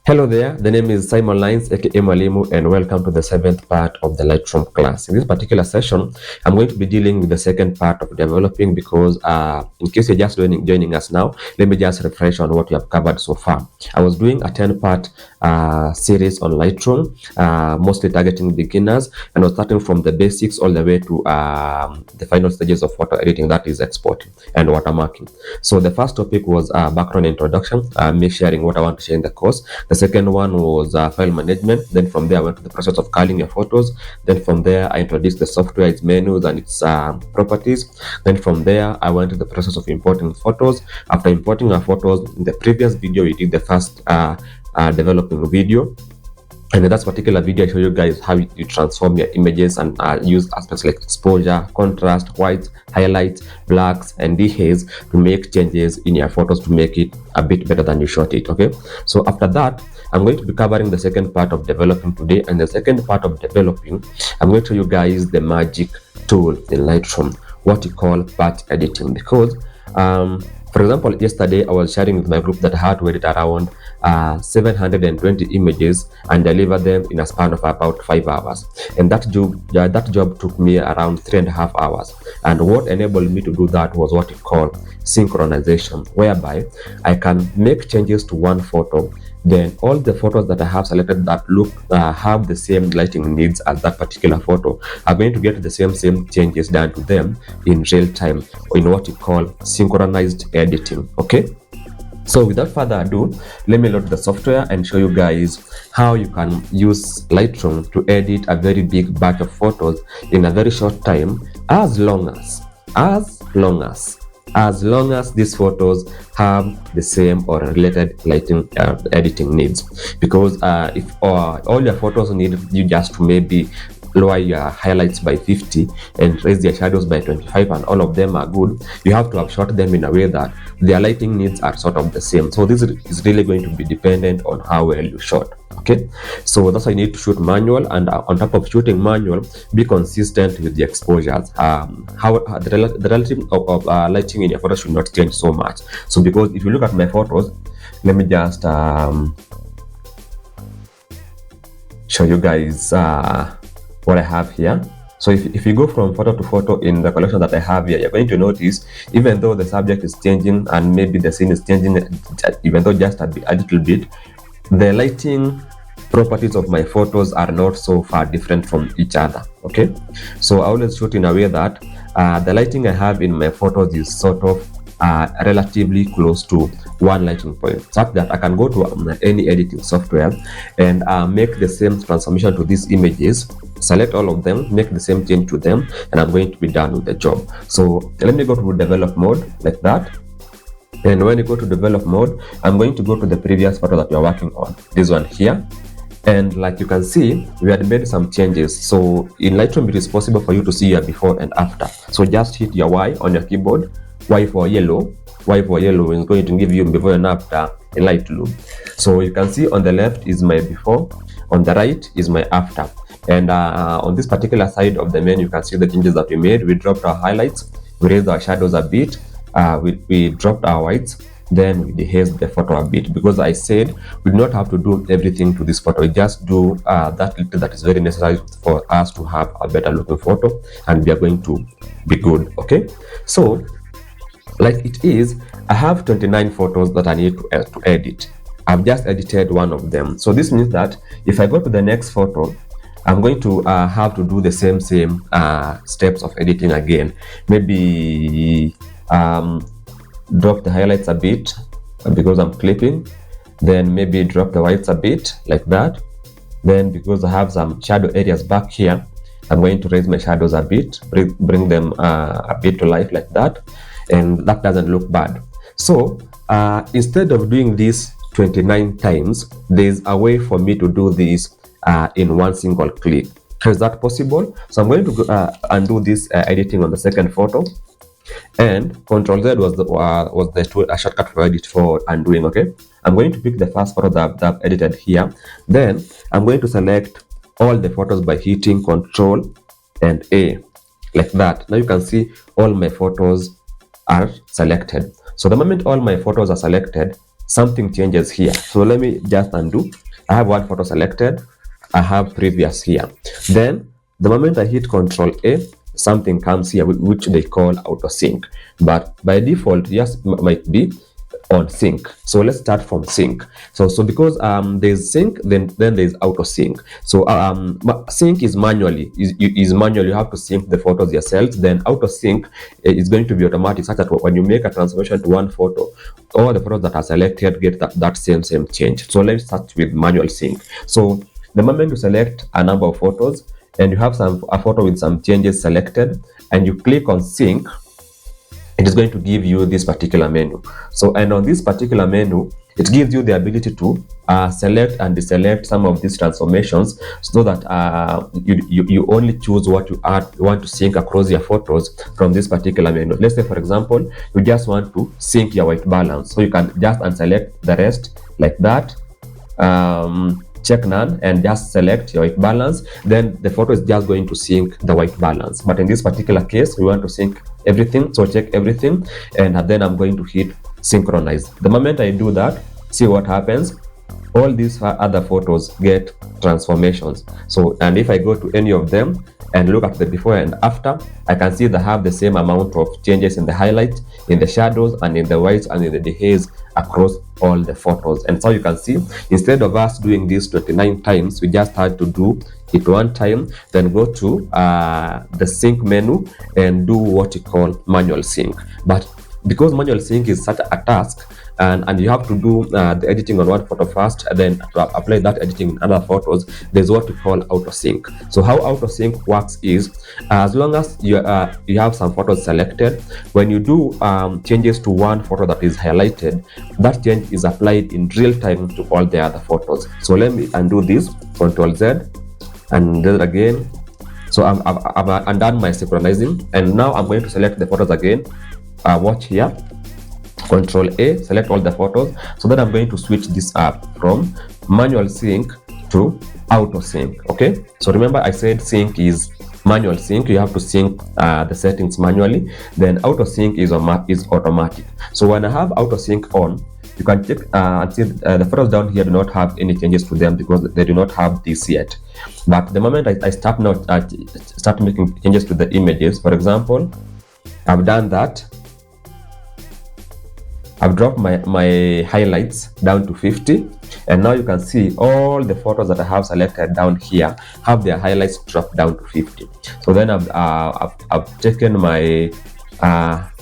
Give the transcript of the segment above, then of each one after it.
Hello there, the name is Simon Lines, aka Mwalimu, and welcome to the 7th part of the Lightroom class. In this particular session, I'm going to be dealing with the second part of developing because in case you're just joining us now, let me just refresh on what we have covered so far. I was doing a 10-part series on Lightroom, mostly targeting beginners, and I was starting from the basics all the way to the final stages of photo editing, that is exporting and watermarking. So the first topic was background introduction, me sharing what I want to share in the course. The second one was file management. Then from there I went to the process of culling your photos. Then from there I introduced the software, its menus and its properties. Then from there I went to the process of importing photos. After importing our photos, in the previous video we did the first developing video. And in that particular video, I show you guys how you transform your images and use aspects like exposure, contrast, whites, highlights, blacks, and dehaze to make changes in your photos to make it a bit better than you shot it. Okay, so after that, I'm going to be covering the second part of developing today. And the second part of developing, I'm going to show you guys the magic tool in Lightroom, what you call batch editing. Because for example, yesterday I was sharing with my group that I had to edit around 720 images and deliver them in a span of about 5 hours, and that job took me around 3.5 hours. And what enabled me to do that was what you call synchronization, whereby I can make changes to one photo, then all the photos that I have selected that have the same lighting needs as that particular photo are going to get the same changes done to them in real time, in what you call synchronized editing. Okay, so without further ado, let me load the software and show you guys how you can use Lightroom to edit a very big batch of photos in a very short time, as long as these photos have the same or related lighting editing needs. Because if all your photos need you just to maybe lower your highlights by 50 and raise their shadows by 25, and all of them are good, you have to have shot them in a way that their lighting needs are sort of the same. So this is really going to be dependent on how well you shot. Okay, so that's why you need to shoot manual, and on top of shooting manual, be consistent with the exposures. The relative of lighting in your photos should not change so much. So because if you look at my photos, let me just show you guys what I have here. So if you go from photo to photo in the collection that I have here, you're going to notice, even though the subject is changing and maybe the scene is changing, even though just a little bit, the lighting properties of my photos are not so far different from each other. Okay, so I always shoot in a way that the lighting I have in my photos is sort of relatively close to one lighting point, such that I can go to any editing software and make the same transformation to these images, select all of them, make the same change to them, and I'm going to be done with the job. So let me go to develop mode like that. And when you go to develop mode, I'm going to go to the previous photo that you're working on, this one here. And like you can see, we had made some changes. So in Lightroom, it is possible for you to see your before and after. So just hit your Y on your keyboard, Y for yellow. Y for yellow is going to give you before and after in Lightroom. So you can see on the left is my before, on the right is my after. And on this particular side of the menu, you can see the changes that we made. We dropped our highlights, we raised our shadows a bit, we dropped our whites, then we dehazed the photo a bit, because I said we do not have to do everything to this photo. We just do that little that is very necessary for us to have a better looking photo, and we are going to be good. Okay, so like it is, I have 29 photos that I need to edit. I've just edited one of them. So this means that if I go to the next photo, I'm going to have to do the same steps of editing again. Maybe drop the highlights a bit because I'm clipping, then maybe drop the whites a bit like that. Then because I have some shadow areas back here, I'm going to raise my shadows a bit, bring them a bit to life like that, and that doesn't look bad. So instead of doing this 29 times, there's a way for me to do this in one single click. Is that possible? So I'm going to go, undo this editing on the second photo, and Ctrl Z was the tool, a shortcut for edit for undoing. Okay, I'm going to pick the first photo that I've edited here. Then I'm going to select all the photos by hitting Ctrl and A like that. Now you can see all my photos are selected. So the moment all my photos are selected, something changes here. So let me just undo. I have one photo selected, I have previous here. Then the moment I hit Control A, something comes here which they call auto sync, but by default, yes, might be on sync. So let's start from sync. So because there's sync, then there's auto sync. So sync is manually, is manual. You have to sync the photos yourself. Then auto sync is going to be automatic, such that when you make a transformation to one photo, all the photos that are selected get that same change. So let's start with manual sync. So the moment you select a number of photos and you have a photo with some changes selected, and you click on sync, it is going to give you this particular menu. So, and on this particular menu, it gives you the ability to select and deselect some of these transformations, so that you only choose what you want to sync across your photos from this particular menu. Let's say, for example, you just want to sync your white balance, so you can just unselect the rest like that. Check none and just select your white balance, then the photo is just going to sync the white balance. But in this particular case, we want to sync everything, so check everything, and then I'm going to hit synchronize. The moment I do that, see what happens. All these other photos get transformations. So, and if I go to any of them and look at the before and after, I can see they have the same amount of changes in the highlight, in the shadows, and in the whites, and in the dehaze across all the photos. And so you can see, instead of us doing this 29 times, we just had to do it one time, then go to the sync menu and do what you call manual sync. But because manual sync is such a task, and you have to do the editing on one photo first, and then to apply that editing in other photos, there's what we call auto sync. So how auto sync works is, as long as you have some photos selected, when you do changes to one photo that is highlighted, that change is applied in real time to all the other photos. So let me undo this, Control Z, and then again. So I've undone my synchronizing, and now I'm going to select the photos again. Watch here, Control A, select all the photos. So then I'm going to switch this up from manual sync to auto sync. Okay, so remember I said sync is manual sync, you have to sync the settings manually. Then auto sync is automatic. So when I have auto sync on, you can check and see the photos down here do not have any changes to them because they do not have this yet. But the moment I start making changes to the images, for example, I've done that. I've dropped my highlights down to 50, and now you can see all the photos that I have selected down here have their highlights dropped down to 50. So then I've taken my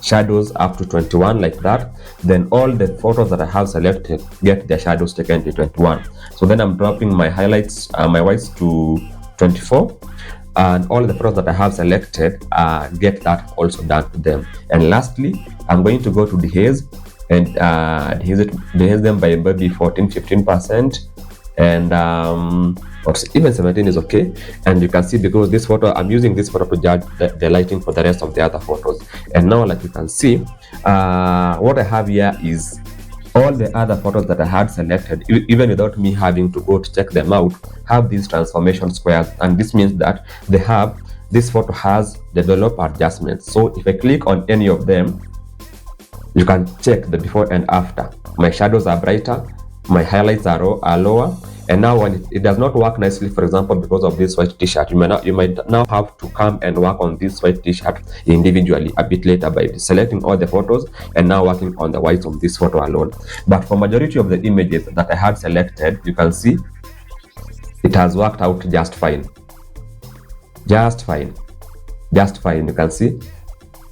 shadows up to 21 like that. Then all the photos that I have selected get their shadows taken to 21. So then I'm dropping my highlights, my whites to 24. And all the photos that I have selected get that also done to them. And lastly, I'm going to go to dehaze and dehaze them by maybe 14-15%, and or even 17 is okay. And you can see, because this photo, I'm using this photo to judge the lighting for the rest of the other photos. And now, like you can see, what I have here is all the other photos that I had selected, even without me having to go to check them out, have these transformation squares. And this means that this photo has developed adjustments. So if I click on any of them, you can check the before and after. My shadows are brighter, my highlights are lower. And now when it does not work nicely, for example, because of this white t-shirt, you might now have to come and work on this white t-shirt individually a bit later by selecting all the photos and now working on the whites of this photo alone. But for majority of the images that I had selected, you can see it has worked out just fine. Just fine. You can see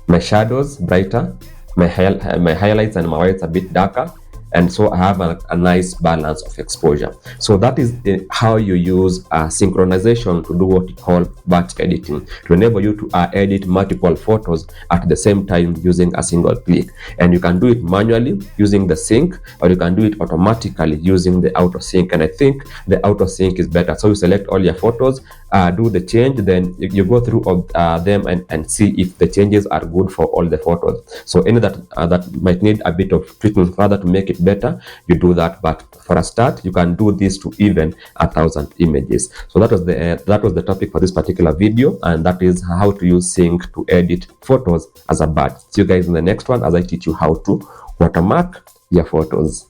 my shadows brighter, my highlights and my whites a bit darker, and so I have a nice balance of exposure. So that is how you use synchronization to do what we call batch editing, to enable you to edit multiple photos at the same time using a single click. And you can do it manually using the sync, or you can do it automatically using the auto sync. And I think the auto sync is better. So you select all your photos, do the change, then you go through them and see if the changes are good for all the photos. So any that might need a bit of tweaking further to make it better, you do that. But for a start, you can do this to even 1,000 images. So that was the topic for this particular video, and that is how to use sync to edit photos as a batch. See you guys in the next one as I teach you how to watermark your photos.